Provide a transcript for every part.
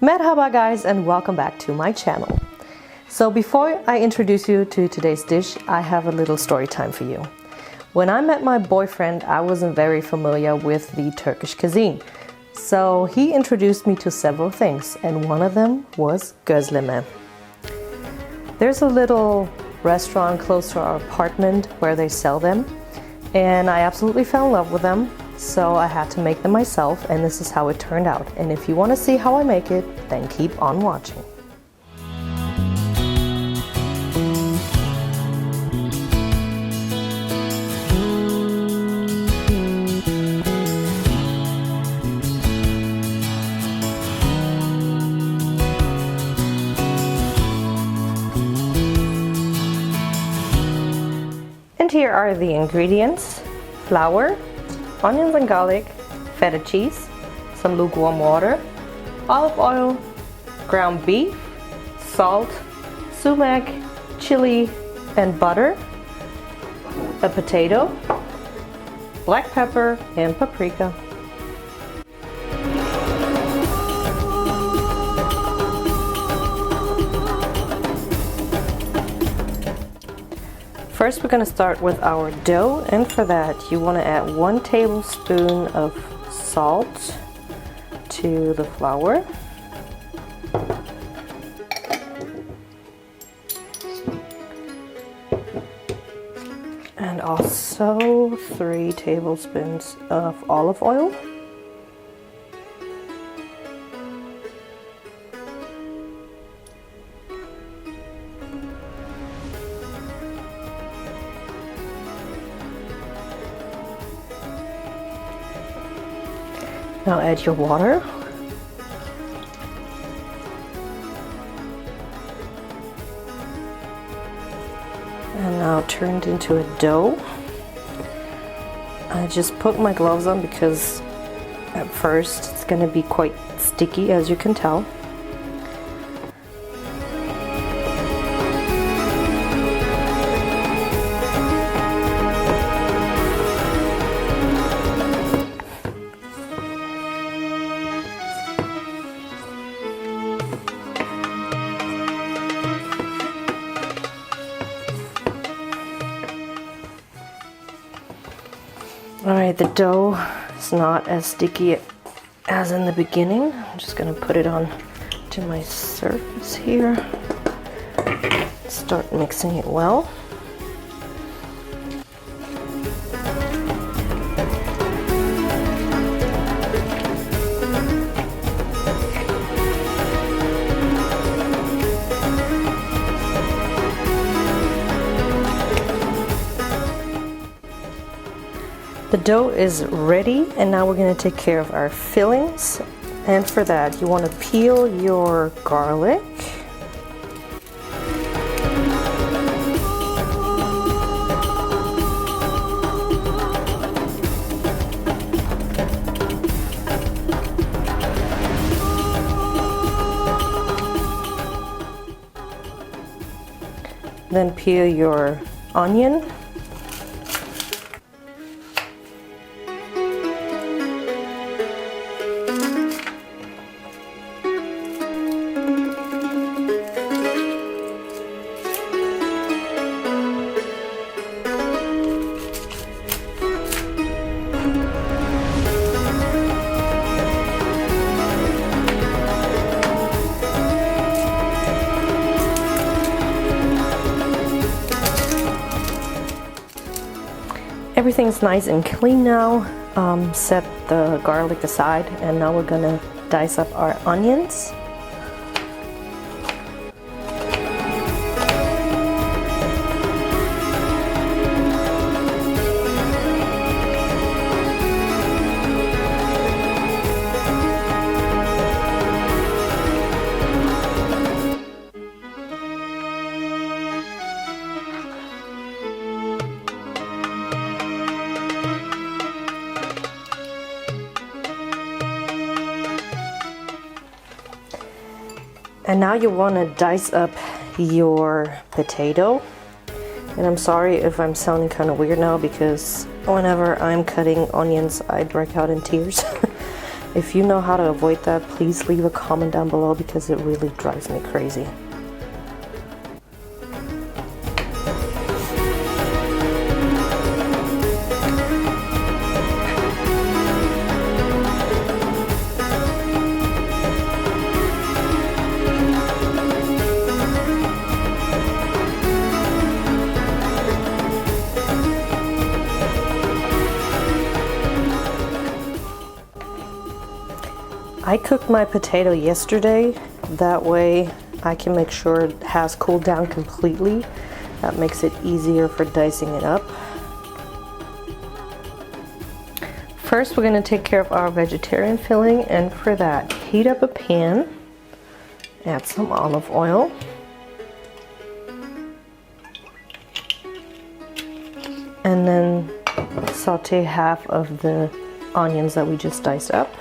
Merhaba guys, and welcome back to my channel. So before I introduce you to today's dish, I have a little story time for you. When I met my boyfriend, I wasn't very familiar with the Turkish cuisine. So he introduced me to several things, and one of them was gözleme. There's a little restaurant close to our apartment where they sell them, and I absolutely fell in love with them. So I had to make them myself, and this is how it turned out. And if you want to see how I make it, then keep on watching. And here are the ingredients: flour, onions and garlic, feta cheese, some lukewarm water, olive oil, ground beef, salt, sumac, chili and butter, a potato, black pepper and paprika. First, we're going to start with our dough, and for that you want to add 1 tablespoon of salt to the flour, and also 3 tablespoons of olive oil. Now add your water. And now turned into a dough. I just put my gloves on because at first it's going to be quite sticky, as you can tell. Alright, the dough is not as sticky as in the beginning. I'm just going to put it on to my surface here. Start mixing it well. The dough is ready, and now we're going to take care of our fillings. And for that, you want to peel your garlic. Then peel your onion. Everything's nice and clean now. Set the garlic aside, and now we're gonna dice up our onions. And now you want to dice up your potato. And I'm sorry if I'm sounding kind of weird now, because whenever I'm cutting onions I break out in tears. If you know how to avoid that, please leave a comment down below because it really drives me crazy. I cooked my potato yesterday, that way I can make sure it has cooled down completely. That makes it easier for dicing it up. First, we're going to take care of our vegetarian filling, and for that, heat up a pan, add some olive oil, and then saute half of the onions that we just diced up.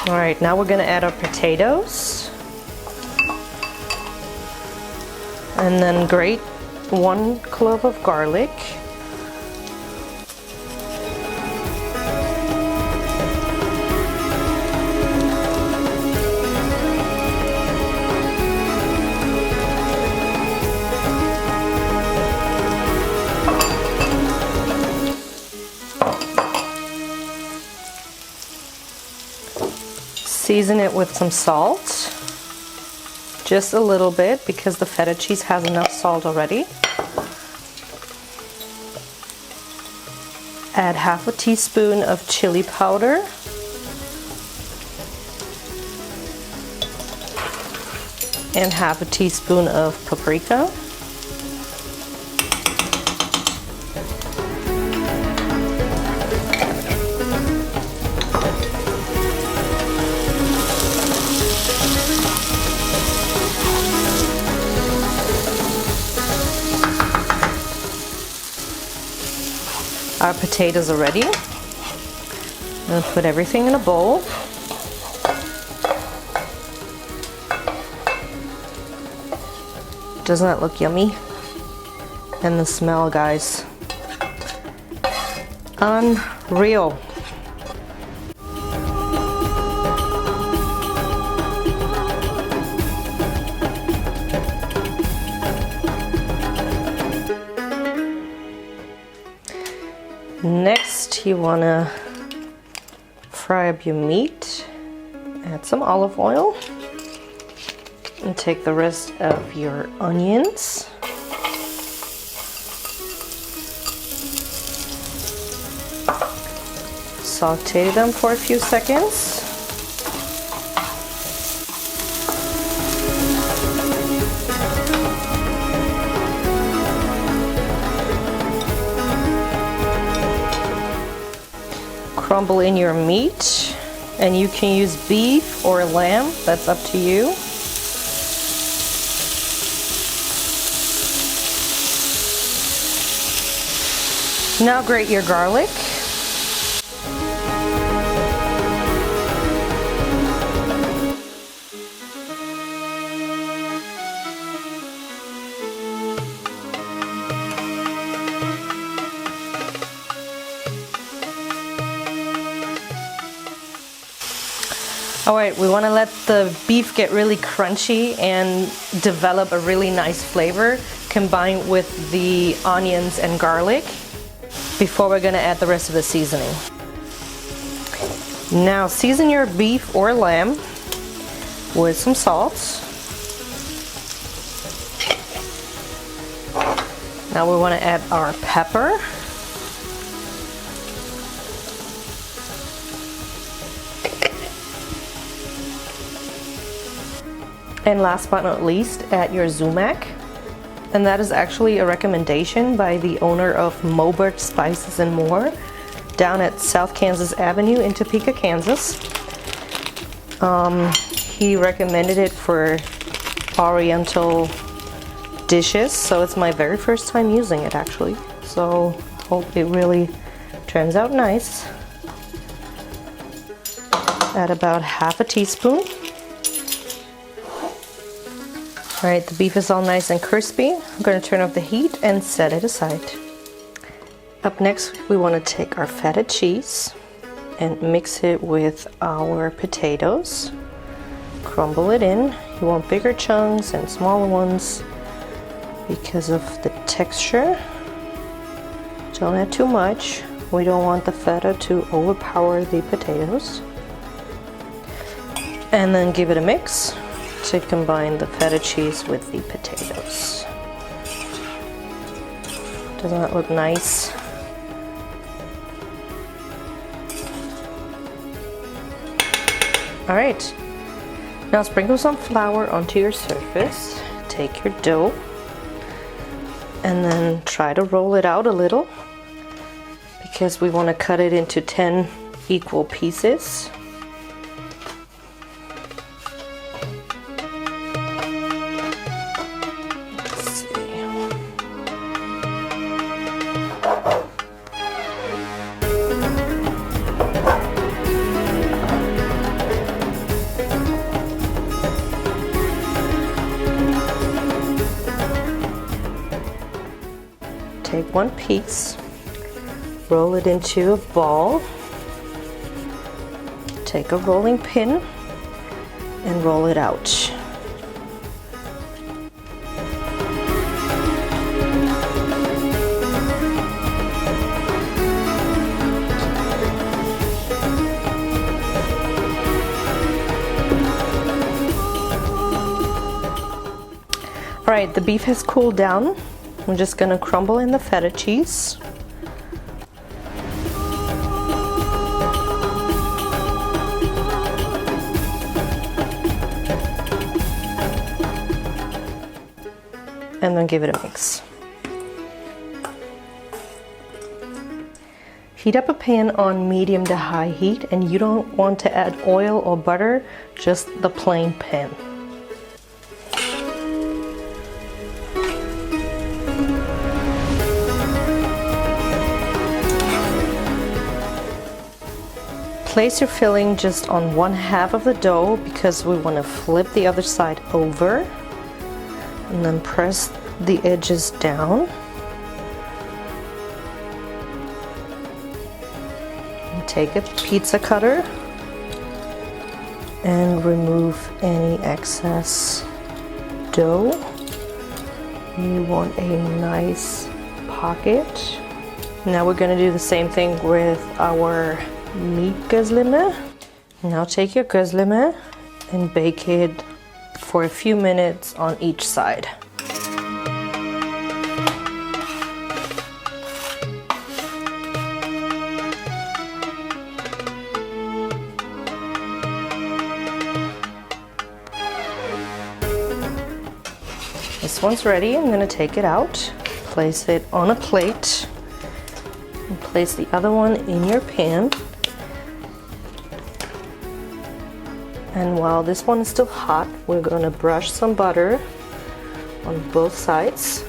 All right, now we're going to add our potatoes and then grate 1 clove of garlic. Season it with some salt, just a little bit because the feta cheese has enough salt already. Add half a teaspoon of chili powder. And half a teaspoon of paprika. Our potatoes are ready. I'm going to put everything in a bowl. Doesn't that look yummy? And the smell, guys. Unreal. Next, you want to fry up your meat, add some olive oil, and take the rest of your onions. Saute them for a few seconds. Crumble in your meat, and you can use beef or lamb, that's up to you. Now grate your garlic. All right, we want to let the beef get really crunchy and develop a really nice flavor combined with the onions and garlic before we're going to add the rest of the seasoning. Now season your beef or lamb with some salt. Now we want to add our pepper. And last but not least, add your sumac. And that is actually a recommendation by the owner of Mobert Spices and More down at South Kansas Avenue in Topeka, Kansas. He recommended it for Oriental dishes, so it's my very first time using it actually. So hope it really turns out nice. Add about half a teaspoon. All right, the beef is all nice and crispy. I'm going to turn off the heat and set it aside. Up next, we want to take our feta cheese and mix it with our potatoes. Crumble it in. You want bigger chunks and smaller ones because of the texture. Don't add too much. We don't want the feta to overpower the potatoes. And then give it a mix to combine the feta cheese with the potatoes. Doesn't that look nice? All right, now sprinkle some flour onto your surface. Take your dough and then try to roll it out a little because we want to cut it into 10 equal pieces. Let's see. Take one piece, roll it into a ball, take a rolling pin and roll it out. All right, the beef has cooled down. I'm just going to crumble in the feta cheese. And then give it a mix. Heat up a pan on medium to high heat, and you don't want to add oil or butter, just the plain pan. Place your filling just on one half of the dough because we want to flip the other side over, and then press the edges down. And take a pizza cutter and remove any excess dough. You want a nice pocket. Now we're going to do the same thing with our meat gözleme. Now take your gözleme and bake it for a few minutes on each side. This one's ready. I'm going to take it out, place it on a plate, and place the other one in your pan. And while this one is still hot, we're going to brush some butter on both sides.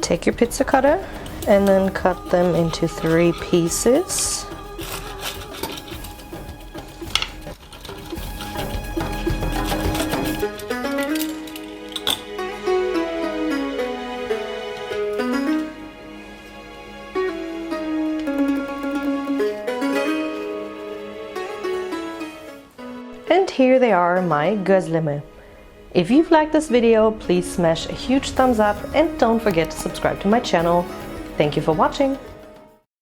Take your pizza cutter and then cut them into 3 pieces. And here they are, my gözleme. If you've liked this video, please smash a huge thumbs up and don't forget to subscribe to my channel. Thank you for watching.